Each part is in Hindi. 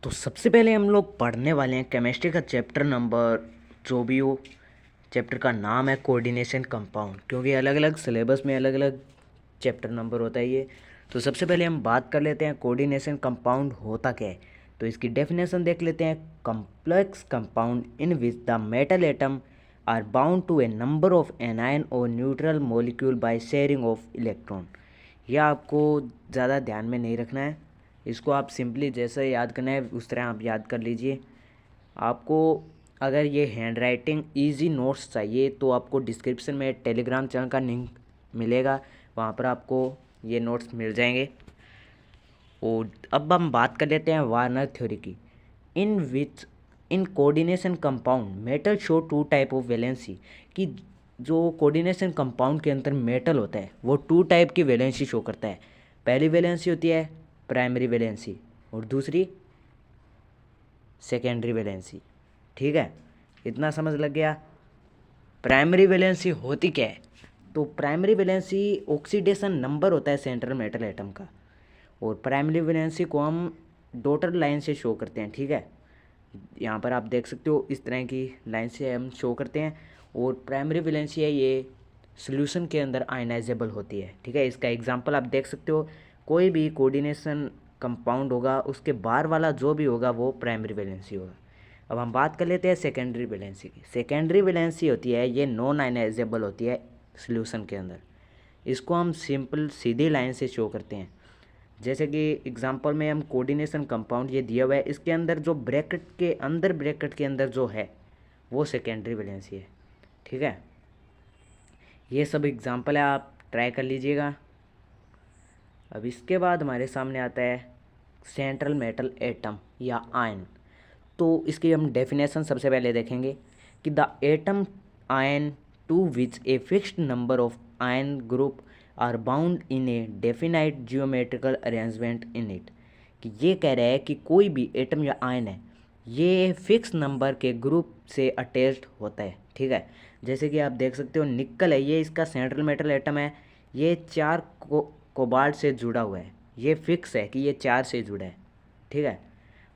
तो सबसे पहले हम लोग पढ़ने वाले हैं केमिस्ट्री का चैप्टर नंबर जो भी हो। चैप्टर का नाम है कोऑर्डिनेशन कंपाउंड, क्योंकि अलग अलग सिलेबस में अलग अलग चैप्टर नंबर होता है ये। तो सबसे पहले हम बात कर लेते हैं कोऑर्डिनेशन कंपाउंड होता क्या है। तो इसकी डेफिनेशन देख लेते हैं। Complex compound in which the metal atom are bound to a number of anion और neutral molecule by sharing of electron. यह आपको ज़्यादा ध्यान में नहीं रखना है, इसको आप सिंपली जैसे याद करना है उस तरह आप याद कर लीजिए। आपको अगर ये हैंड राइटिंग ईजी नोट्स चाहिए तो आपको डिस्क्रिप्शन में टेलीग्राम चैनल का लिंक मिलेगा, वहाँ पर आपको ये नोट्स मिल जाएंगे। और अब हम बात कर लेते हैं वार्नर थ्योरी की। In which in coordination compound metal show two type of valency, कि जो कोऑर्डिनेशन कंपाउंड के अंदर मेटल होता है वो टू टाइप की वैलेंसी शो करता है। पहली वैलेंसी होती है प्राइमरी वैलेंसी और दूसरी सेकेंडरी वैलेंसी। ठीक है, इतना समझ लग गया। प्राइमरी वैलेंसी होती क्या है? तो प्राइमरी वैलेंसी ऑक्सीडेशन नंबर होता है सेंट्रल मेटल एटम का, और प्राइमरी वैलेंसी को हम डॉटेड लाइन से शो करते हैं। ठीक है, यहाँ पर आप देख सकते हो इस तरह की लाइन से हम शो करते हैं। और प्राइमरी वैलेंसी है ये सॉल्यूशन के अंदर आयनाइजेबल होती है। ठीक है, इसका एग्जांपल आप देख सकते हो। कोई भी कोऑर्डिनेशन कंपाउंड होगा उसके बाहर वाला जो भी होगा वो प्राइमरी वैलेंसी होगा। अब हम बात कर लेते हैं सेकेंडरी वैलेंसी की। सेकेंडरी वैलेंसी होती है ये नॉन आयनाइजेबल होती है सॉल्यूशन के अंदर। इसको हम सिंपल सीधी लाइन से शो करते हैं। जैसे कि एग्जांपल में हम कोऑर्डिनेशन कंपाउंड ये दिया हुआ है, इसके अंदर जो ब्रैकेट के अंदर जो है वो सेकेंडरी वैलेंसी है। ठीक है, ये सब एग्जांपल है, आप ट्राई कर लीजिएगा। अब इसके बाद हमारे सामने आता है सेंट्रल मेटल एटम या आयन। तो इसकी हम डेफिनेशन सबसे पहले देखेंगे कि the atom ion to which a fixed number of ion group are bound in a definite geometrical arrangement in it. कि ये कह रहा है कि कोई भी एटम या आयन है ये फिक्स नंबर के ग्रुप से अटैच्ड होता है। ठीक है, जैसे कि आप देख सकते हो निकल है, ये इसका सेंट्रल मेटल एटम है। ये चार कोबाल्ट से जुड़ा हुआ है, ये फिक्स है कि ये चार से जुड़ा है। ठीक है,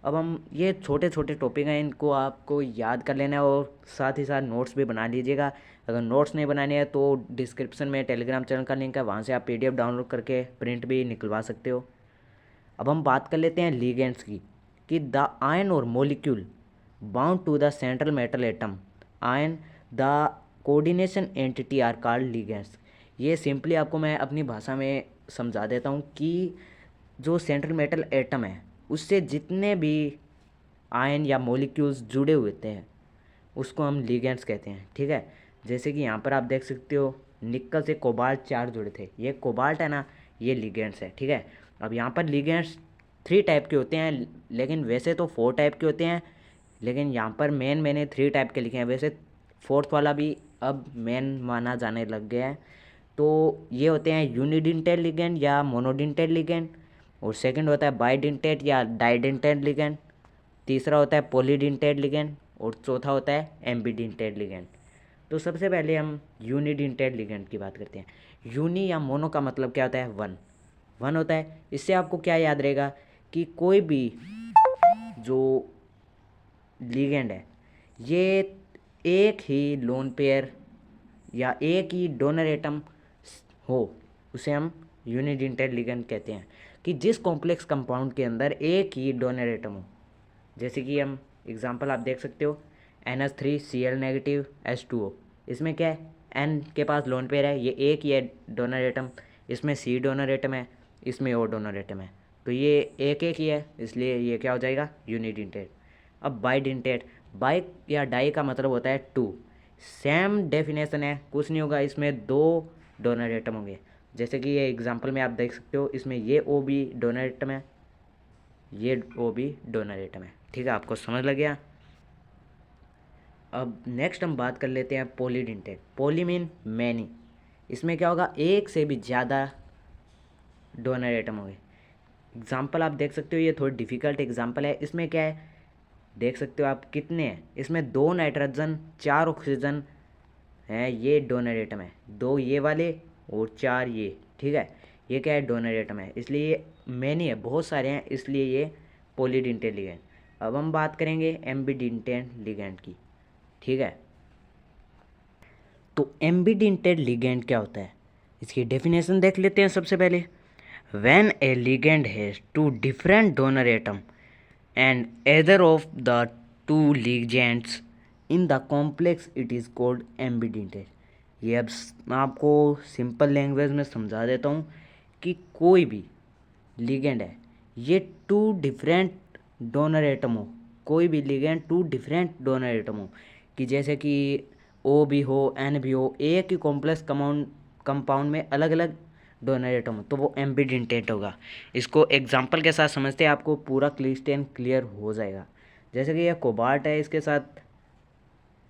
अब हम ये छोटे छोटे टॉपिक हैं, इनको आपको याद कर लेना है और साथ ही साथ नोट्स भी बना लीजिएगा। अगर नोट्स नहीं बनाने हैं तो डिस्क्रिप्शन में टेलीग्राम चैनल का लिंक है, वहाँ से आप पीडीएफ डाउनलोड करके प्रिंट भी निकलवा सकते हो। अब हम बात कर लेते हैं लिगेंड्स की, कि द आयन और molecule bound to the central metal atom ion the coordination entity are called ligands. ये सिंपली आपको मैं अपनी भाषा में समझा देता हूँ कि जो सेंट्रल मेटल एटम है उससे जितने भी आयन या मॉलिक्यूल्स जुड़े हुए हैं उसको हम लिगेंड्स कहते हैं। ठीक है, जैसे कि यहाँ पर आप देख सकते हो निकल से कोबाल्ट चार जुड़े थे, ये कोबाल्ट है ना, ये लिगेंड्स है। ठीक है, अब यहाँ पर लिगेंड्स थ्री टाइप के होते हैं, लेकिन वैसे तो फोर टाइप के होते हैं, लेकिन यहाँ पर मैंने थ्री टाइप के लिखे हैं। वैसे फोर्थ वाला भी अब मेन माना जाने लग गया है। तो ये होते हैं यूनिडेंटेट लिगेंड या मोनोडेंटेट लिगेंड, और सेकंड होता है बाइडेंटेट या डाइडेंटेट लिगेंड, तीसरा होता है पॉलीडेंटेट लिगेंड, और चौथा होता है एम्बीडेंटेट लिगेंड। तो सबसे पहले हम यूनिडेंटेट लिगेंड की बात करते हैं। यूनी या मोनो का मतलब क्या होता है? वन। वन होता है, इससे आपको क्या याद रहेगा कि कोई भी जो लिगेंड है ये एक ही लोन पेयर या एक ही डोनर एटम हो उसे हम यूनिडेंटेट लिगेंड कहते हैं। कि जिस कॉम्प्लेक्स कंपाउंड के अंदर एक ही डोनर एटम हो, जैसे कि हम एग्जांपल आप देख सकते हो NH3Cl नेगेटिव H2O। इसमें क्या है, N के पास लोन पेयर है, ये एक ही है डोनर एटम, इसमें C डोनर एटम है, इसमें O डोनर एटम है, तो ये एक एक ही है, इसलिए ये क्या हो जाएगा? यूनिडेंटेट। अब बाइडेंटेट, बाई या डाई का मतलब होता है टू। सेम डेफिनेशन है, कुछ नहीं होगा, इसमें दो डोनर एटम होंगे। जैसे कि ये एग्जांपल में आप देख सकते हो, इसमें ये O भी डोनर एटम है, ये O भी डोनर एटम है। ठीक है, आपको समझ लग गया। अब नेक्स्ट हम बात कर लेते हैं पॉलीडेंटेट। पॉली मीन मैनी, इसमें क्या होगा? एक से भी ज़्यादा डोनर एटम होंगे। एग्जाम्पल आप देख सकते हो, ये थोड़ी डिफ़िकल्ट एग्जाम्पल है। इसमें क्या है देख सकते हो आप, कितने हैं इसमें? दो नाइट्रोजन चार ऑक्सीजन हैं, ये डोनर एटम है, दो ये वाले और चार ये। ठीक है, ये क्या है? डोनर एटम है, इसलिए ये मैनी है, बहुत सारे हैं, इसलिए ये पॉलीडेंटेट लिगेंड। अब हम बात करेंगे एम्बिडिंटेड लिगेंड की, ठीक है। तो एम्बिडिंटेड लिगेंड क्या होता है, इसकी डेफिनेशन देख लेते हैं सबसे पहले। When a ligand has two different donor atom and either of the two ligands in the complex it is called ambidentate. ये अब मैं आपको सिंपल लैंग्वेज में समझा देता हूँ कि कोई भी लिगेंड है, ये टू डिफरेंट डोनर एटम हो, कोई भी ligand two different donor atom हो, कि जैसे कि ओ भी हो, एन भी हो, एक ही कॉम्प्लेक्स कंपाउंड में अलग अलग डोनर एटम हो, तो वो एम्बिडेंटेट होगा। इसको एग्जांपल के साथ समझते हैं, आपको पूरा क्लियर हो जाएगा। जैसे कि ये कोबाल्ट है, इसके साथ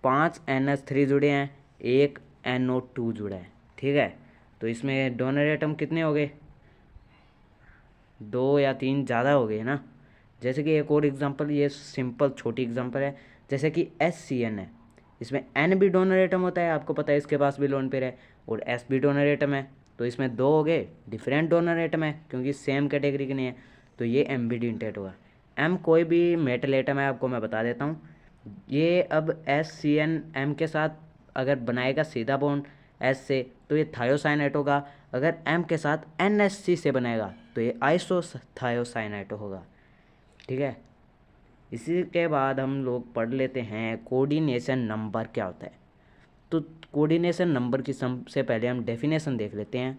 5 NH3 जुड़े हैं, एक NO2 जुड़ा है, ठीक है। तो इसमें डोनर एटम कितने हो गए, 2 या 3 ज़्यादा हो गए ना। जैसे कि एक और एग्जांपल, ये सिंपल छोटी एग्जांपल है, जैसे कि SCN है, इसमें N भी डोनर एटम होता है, आपको पता है, इसके पास भी लोन पेयर है, और S भी डोनर एटम है। तो इसमें 2 हो गए डिफरेंट डोनर एटम है, क्योंकि सेम कैटेगरी के नहीं है, तो ये एम्बिडेंटेट होगा। M कोई भी मेटल एटम है, आपको मैं बता देता हूँ। ये अब SCN M के साथ अगर बनाएगा सीधा बॉन्ड S से, तो ये थायोसाइनेट होगा। अगर M के साथ NHC से बनाएगा तो ये आइसोथायोसाइनेट होगा, ठीक है। इसी के बाद हम लोग पढ़ लेते हैं कोऑर्डिनेशन नंबर क्या होता है। तो कोऑर्डिनेशन नंबर की सबसे पहले हम डेफिनेशन देख लेते हैं।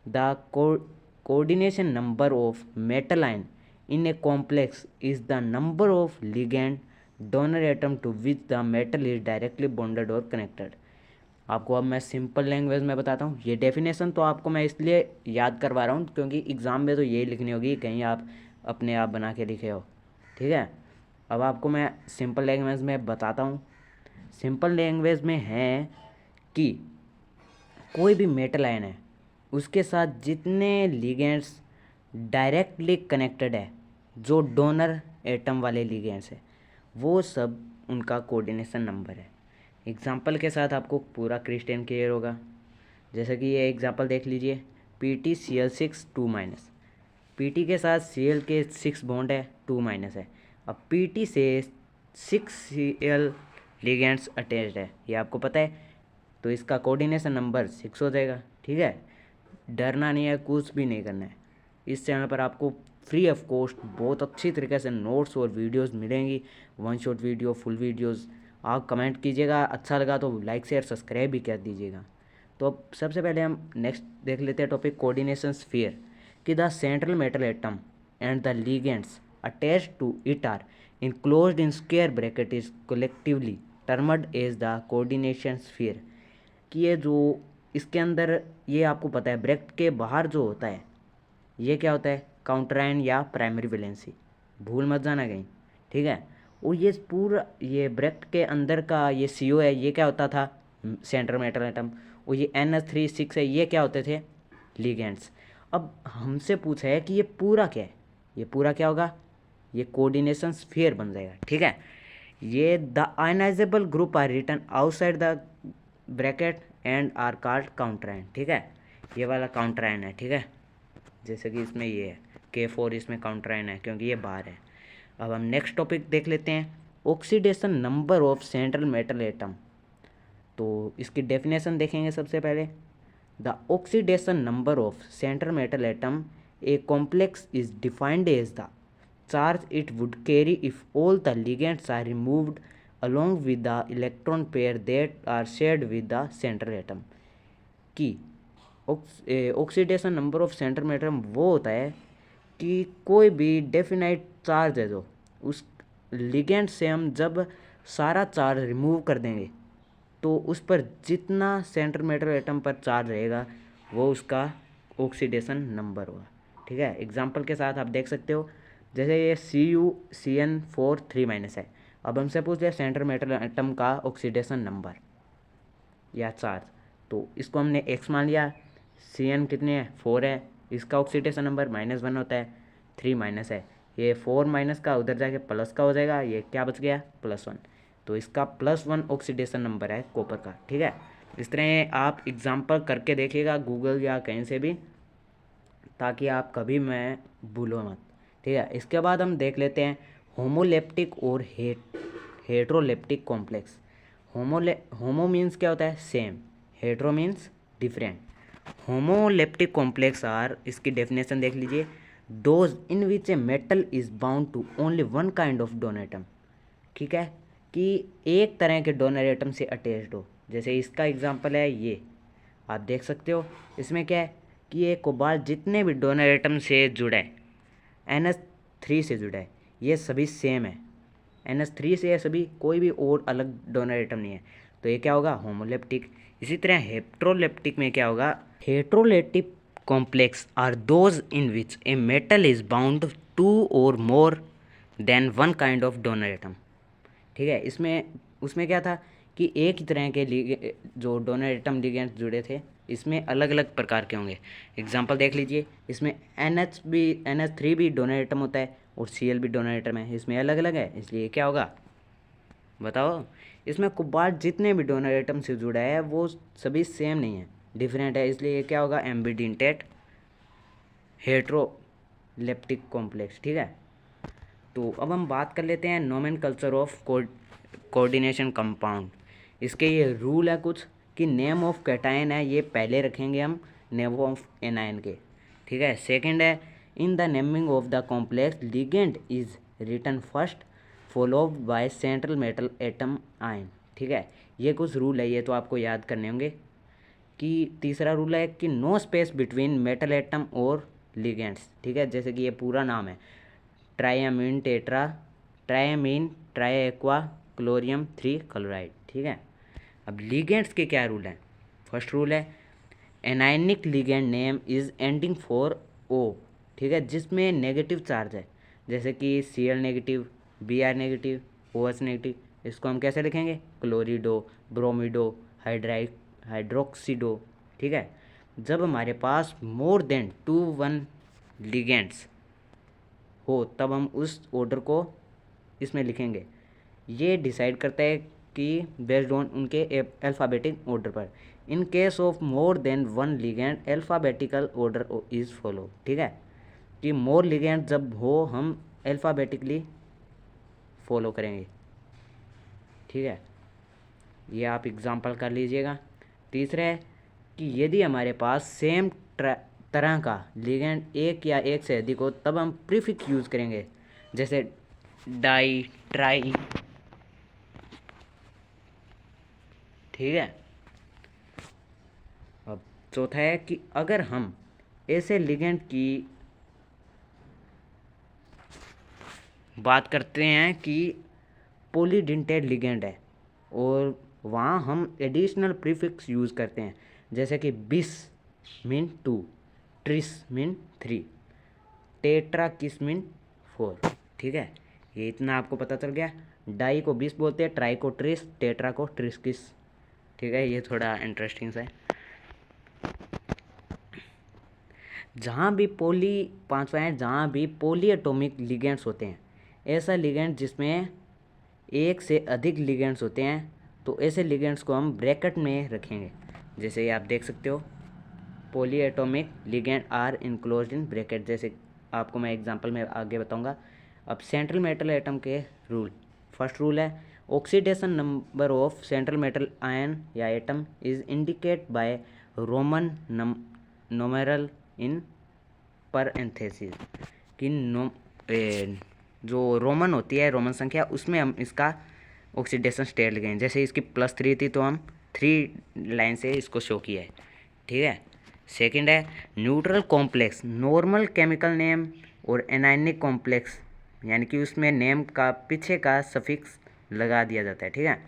The coordination number of metal ion in a complex is the number of ligand donor atom to which the metal is directly bonded और कनेक्टेड। आपको अब मैं सिंपल लैंग्वेज में बताता हूँ। ये डेफिनेशन तो आपको मैं इसलिए याद करवा रहा हूँ क्योंकि एग्ज़ाम में तो यही लिखनी होगी, कहीं आप अपने आप बना के लिखे हो, ठीक है। अब आपको मैं सिंपल लैंग्वेज में बताता हूँ। सिंपल लैंग्वेज में है कि कोई भी मेटल आयन है, उसके साथ जितने लिगेंड्स डायरेक्टली कनेक्टेड है, जो डोनर एटम वाले लिगेंड्स है, वो सब उनका कोऑर्डिनेशन नंबर है। एग्जाम्पल के साथ आपको पूरा क्रिस्टल क्लियर होगा। जैसे कि ये एग्जाम्पल देख लीजिए, PtCl6 2-, Pt के साथ Cl के 6 बॉन्ड है, 2- है। अब Pt से 6 Cl लिगेंड्स अटैच्ड है, ये आपको पता है, तो इसका कोऑर्डिनेशन नंबर 6 हो जाएगा, ठीक है। डरना नहीं है, कुछ भी नहीं करना है। इस चैनल पर आपको फ्री ऑफ कॉस्ट बहुत अच्छी तरीके से नोट्स और वीडियोस मिलेंगी, 1 शॉट वीडियो, फुल वीडियोस। आप कमेंट कीजिएगा, अच्छा लगा तो लाइक शेयर सब्सक्राइब भी कर दीजिएगा। तो अब सबसे पहले हम नेक्स्ट देख लेते हैं टॉपिक कोऑर्डिनेशन स्फीयर, कि the central metal atom and the ligands attached to it are enclosed in square bracket is collectively termed as the coordination sphere। कि ये जो इसके अंदर, ये आपको पता है ब्रैकेट के बाहर जो होता है, ये क्या होता है, काउंटर आयन या प्राइमरी वैलेंसी, भूल मत जाना कहीं, ठीक है। और ये पूरा ये ब्रैकेट के अंदर का ये CO है, ये क्या होता था, सेंट्रल मेटल एटम। और ये NH3 6 है, ये क्या होते थे, लिगेंड्स। अब हमसे पूछा है कि ये पूरा क्या है, ये पूरा क्या होगा, ये कोऑर्डिनेशन स्फीयर बन जाएगा, ठीक है। ये the ionisable group are written outside the bracket and are called counter ion, ठीक है। ये वाला काउंटर आयन है, ठीक है। जैसे कि इसमें ये है K4, इसमें काउंटर आयन है क्योंकि ये बाहर है। अब हम नेक्स्ट टॉपिक देख लेते हैं, oxidation number of central metal atom. तो इसकी डेफिनेशन देखेंगे सबसे पहले। The oxidation number of central metal atom a complex is defined as the charge it would carry if all the ligands are removed along with the electron pair that are shared with the central atom। कि oxidation number of central metal atom वो होता है कि कोई भी डेफिनाइट चार्ज है, जो उस लिगेंड से हम जब सारा चार्ज रिमूव कर देंगे, तो उस पर जितना सेंट्रल मेटल एटम पर चार्ज रहेगा वो उसका ऑक्सीडेशन नंबर होगा, ठीक है। एग्जाम्पल के साथ आप देख सकते हो, जैसे ये CuCN4 3- है। अब हमसे पूछ लिया सेंट्रल मेटल एटम का ऑक्सीडेशन नंबर या चार्ज, तो इसको हमने x मान लिया। Cn कितने है, 4 है, इसका ऑक्सीडेशन नंबर -1 होता है, 3- है। ये 4- का उधर जाके प्लस का हो जाएगा, ये क्या बच गया, +1, तो इसका +1 ऑक्सीडेशन नंबर है कॉपर का, ठीक है। इस तरह आप एग्जाम्पल करके देखिएगा गूगल या कहीं से भी, ताकि आप कभी मैं भूलो मत, ठीक है। इसके बाद हम देख लेते हैं होमोलेप्टिक और हेट्रोलेप्टिक कॉम्प्लेक्स। होमो मीन्स क्या होता है, same, hetero means different. Homoleptic complex are, इसकी डेफिनेशन देख लीजिए, those in which a metal is bound to only one kind of donor atom. ठीक है, कि एक तरह के डोनर एटम से अटैच्ड हो। जैसे इसका एग्जांपल है ये, आप देख सकते हो, इसमें क्या है कि ये कोबाल्ट जितने भी डोनर एटम से जुड़ा है, NH3 से जुड़ा है, ये सभी सेम है, NH3 से है सभी, कोई भी और अलग डोनर एटम नहीं है, तो ये क्या होगा, होमोलेप्टिक। इसी तरह हेट्रोलेप्टिक में क्या होगा, heteroleptic complex are those in which a metal is bound to और more than one kind of donor atom. ठीक है, इसमें उसमें क्या था कि एक ही तरह के जो डोनर एटम लिगेंड जुड़े थे, इसमें अलग अलग प्रकार के होंगे। एग्जांपल देख लीजिए, इसमें NH3 भी डोनर एटम होता है और Cl भी डोनर एटम है, इसमें अलग अलग है, इसलिए क्या होगा बताओ। इसमें कोबाल्ट जितने भी डोनर एटम से जुड़ा है वो सभी सेम नहीं है, डिफरेंट है, इसलिए क्या होगा, एम्बिडेंटेट हेट्रोलेप्टिक कॉम्प्लेक्स। ठीक है, तो अब हम बात कर लेते हैं नोमेनकल्चर ऑफ कोऑर्डिनेशन कंपाउंड। इसके ये रूल है कुछ, कि नेम ऑफ कैटायन है ये पहले रखेंगे हम नेम ऑफ एनायन के। ठीक है, सेकंड है, in the naming of the complex ligand is written first followed by central metal atom ion. ठीक है, ये कुछ रूल है, ये तो आपको याद करने होंगे। कि तीसरा रूल है कि no space between metal atom और लिगेंड्स। ठीक है, जैसे कि ये पूरा नाम है ट्राइअमीन टेट्रा ट्राइअमीन ट्राइएक्वा क्लोरियम 3 क्लोराइड। ठीक है, अब लिगेंड्स के क्या रूल हैं। फर्स्ट रूल है anionic ligand name is ending for O. ठीक है, जिसमें नेगेटिव चार्ज है, जैसे कि Cl negative, Br negative, OH negative, इसको हम कैसे लिखेंगे, क्लोरिडो, ब्रोमिडो, हाइड्रोक्सीडो। ठीक है, जब हमारे पास मोर देन 2 लिगेंड्स हो तब हम उस ऑर्डर को इसमें लिखेंगे। ये डिसाइड करता है कि बेस्ड ऑन उनके अल्फ़ाबेटिक ऑर्डर पर। In case of more than 1 ligand alphabetical order is follow. ठीक है, कि मोर लिगेंड जब हो हम अल्फ़ाबेटिकली फॉलो करेंगे। ठीक है, ये आप एग्जांपल कर लीजिएगा। तीसरा है कि यदि हमारे पास सेम तरह का लिगेंड एक या एक से अधिक हो तब हम प्रीफिक्स यूज़ करेंगे, जैसे डाई, ट्राई। ठीक है, अब चौथा है कि अगर हम ऐसे लिगेंड की बात करते हैं कि पॉलीडेंटेड लिगेंड है और वहाँ हम एडिशनल प्रीफिक्स यूज़ करते हैं, जैसे कि बिस मीन 2, ट्रिस मीन 3, टेट्रा किस मीन 4। ठीक है, ये इतना आपको पता चल गया। डाई को बिस बोलते हैं, ट्राई को ट्रिस, टेट्रा को ट्रिस किस। ठीक है, ये थोड़ा इंटरेस्टिंग सा है। जहाँ भी पांचवा है, जहाँ भी पॉली एटॉमिक लिगेंड्स होते हैं, ऐसा लिगेंड जिसमें एक से अधिक लिगेंड्स होते हैं, तो ऐसे लिगेंड्स को हम ब्रैकेट में रखेंगे। जैसे ये आप देख सकते हो, poly atomic ligand are enclosed in bracket. जैसे आपको मैं एग्जांपल में आगे बताऊंगा। अब सेंट्रल मेटल एटम के रूल। फर्स्ट रूल है oxidation number of central metal ion या atom is indicate by Roman numeral in parenthesis. कि जो रोमन होती है, रोमन संख्या, उसमें हम इसका ऑक्सीडेशन स्टेट लिखेंगे। जैसे इसकी +3 थी तो हम 3 लाइन से इसको शो किया है। ठीक है, सेकंड है neutral complex normal chemical name और एनायनिक कॉम्प्लेक्स, यानी कि उसमें नेम का पीछे का सफिक्स लगा दिया जाता है। ठीक है,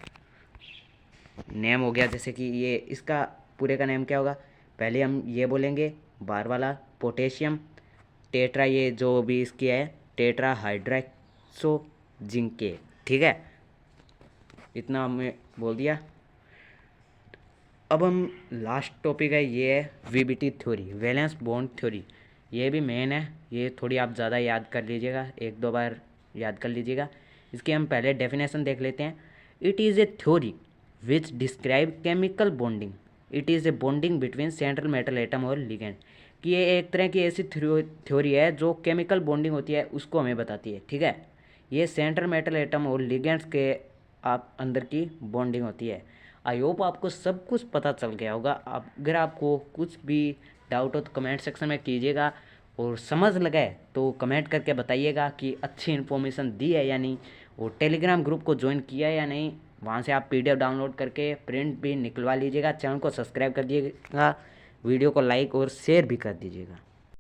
नेम हो गया, जैसे कि ये इसका पूरे का नेम क्या होगा, पहले हम ये बोलेंगे बार वाला पोटेशियम, टेट्रा, ये जो भी इसकी है टेट्रा हाइड्रोक्सो जिंके। ठीक है, इतना हमने बोल दिया। अब हम लास्ट टॉपिक है, ये है VBT theory, valence bond theory. ये भी मेन है, ये थोड़ी आप ज़्यादा याद कर लीजिएगा, 1-2 बार याद कर लीजिएगा। इसकी हम पहले डेफिनेशन देख लेते हैं। It is a theory which describe chemical bonding. It is a bonding between central metal atom और लिगेंड। कि ये एक तरह की ऐसी थ्योरी है जो केमिकल बॉन्डिंग होती है उसको हमें बताती है। ठीक है, ये सेंट्रल मेटल एटम और लिगेंड्स के आप अंदर की बॉन्डिंग होती है। आई होप आपको सब कुछ पता चल गया होगा। अगर आपको कुछ भी डाउट हो तो कमेंट सेक्शन में कीजिएगा, और समझ लगे तो कमेंट करके बताइएगा कि अच्छी इन्फॉर्मेशन दी है या नहीं, और टेलीग्राम ग्रुप को ज्वाइन किया है या नहीं। वहाँ से आप PDF डाउनलोड करके प्रिंट भी निकलवा लीजिएगा। चैनल को सब्सक्राइब कर दीजिएगा, वीडियो को लाइक और शेयर भी कर दीजिएगा।